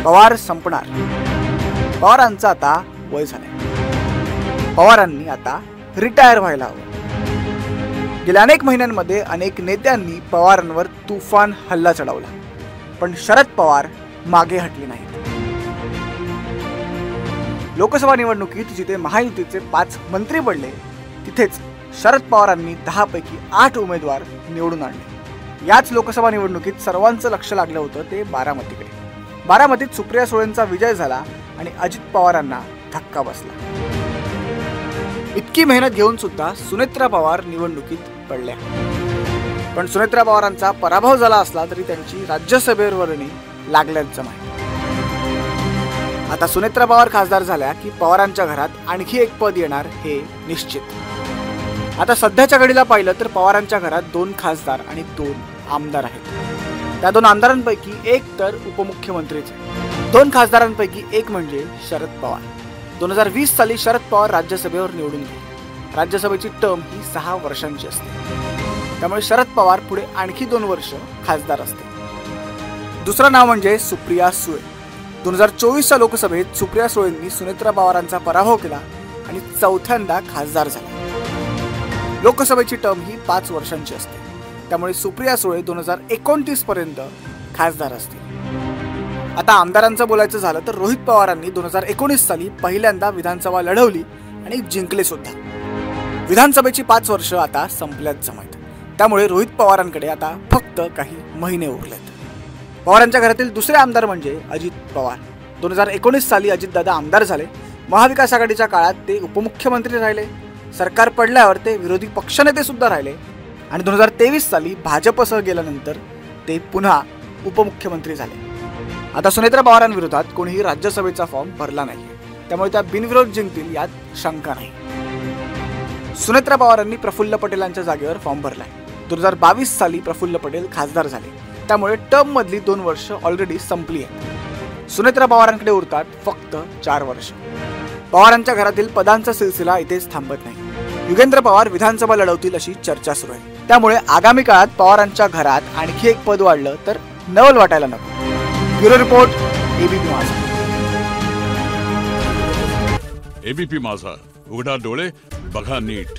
पवार संपणार. पवारांचं आता वय झालंय. पवारांनी आता रिटायर व्हायला हवं. गेल्या अनेक महिन्यांमध्ये अनेक नेत्यांनी पवारांवर तुफान हल्ला चढवला, पण शरद पवार मागे हटले नाहीत. लोकसभा निवडणुकीत जिथे महायुतीचे 5 मंत्री पडले, तिथेच शरद पवारांनी 10 पैकी 8 उमेदवार निवडून आणले. याच लोकसभा निवडणुकीत सर्वांचं लक्ष लागलं होतं ते बारामतीकडे. बारामतीत सुप्रिया सुळेंचा विजय झाला आणि अजित पवारांना धक्का बसला. इतकी मेहनत घेऊन सुद्धा सुनेत्रा पवार निवडणुकीत पडल्या. पण सुनेत्रा पवारांचा पराभव झाला असला तरी त्यांची राज्यसभेवर वर्णी लागल्याचं माहिती. आता सुनेत्रा पवार खासदार झाल्या की पवारांच्या घरात आणखी एक पद येणार हे निश्चित. आता सध्याच्या घडीला पाहिलं तर पवारांच्या घरात 2 खासदार आणि 2 आमदार आहेत. त्या 2 आमदारांपैकी एक तर उपमुख्यमंत्रीच आहे. 2 खासदारांपैकी एक म्हणजे शरद पवार. 2020 साली शरद पवार राज्यसभेवर निवडून गेले. राज्यसभेची टर्म ही 6 वर्षांची असते, त्यामुळे शरद पवार पुढे आणखी 2 वर्ष खासदार असते. दुसरं नाव म्हणजे सुप्रिया सुळे. 2024च्या लोकसभेत सुप्रिया सुळेंनी सुनेत्रा पवारांचा पराभव केला आणि 4थ्यांदा खासदार झाला. लोकसभेची टर्म ही 5 वर्षांची असते, त्यामुळे सुप्रिया सुळे 2029 पर्यंत खासदार असतील. आता आमदारांचं बोलायचं झालं तर रोहित पवारांनी 2019 साली पहिल्यांदा विधानसभा लढवली आणि जिंकले सुद्धा. विधानसभेची 5 वर्ष आता संपल्यात जमायत, त्यामुळे रोहित पवारांकडे आता फक्त काही महिने उरलेत. पवारांच्या घरातील दुसरे आमदार म्हणजे अजित पवार. 2019 साली अजितदादा आमदार झाले. महाविकास आघाडीच्या काळात ते उपमुख्यमंत्री राहिले. सरकार पडल्यावर ते विरोधी पक्षनेते सुद्धा राहिले आणि 2023 साली भाजपसह गेल्यानंतर ते पुन्हा उपमुख्यमंत्री झाले. आता सुनेत्रा पवारांविरोधात कोणीही राज्यसभेचा फॉर्म भरला नाही, त्यामुळे त्या बिनविरोध जिंकतील यात शंका नाही. सुनेत्रा पवारांनी प्रफुल्ल पटेलांच्या जागेवर फॉर्म भरलाय. 2022 साली प्रफुल्ल पटेल खासदार झाले, त्यामुळे टर्म मधली 2 वर्ष ऑलरेडी संपली आहेत. सुनेत्रा पवारांकडे उरतात फक्त 4 वर्ष. पवारांच्या घरातील पदांचा सिलसिला इथेच थांबत नाही. युगेंद्र पवार विधानसभा लढवतील अशी चर्चा सुरू आहे, त्यामुळे आगामी काळात पवारांच्या घरात आणखी एक पद वाढलं तर नवल वाटायला नको. ब्युरो रिपोर्ट, एबीपी माझा. एबीपी माझा, उघडा डोळे बघा नीट.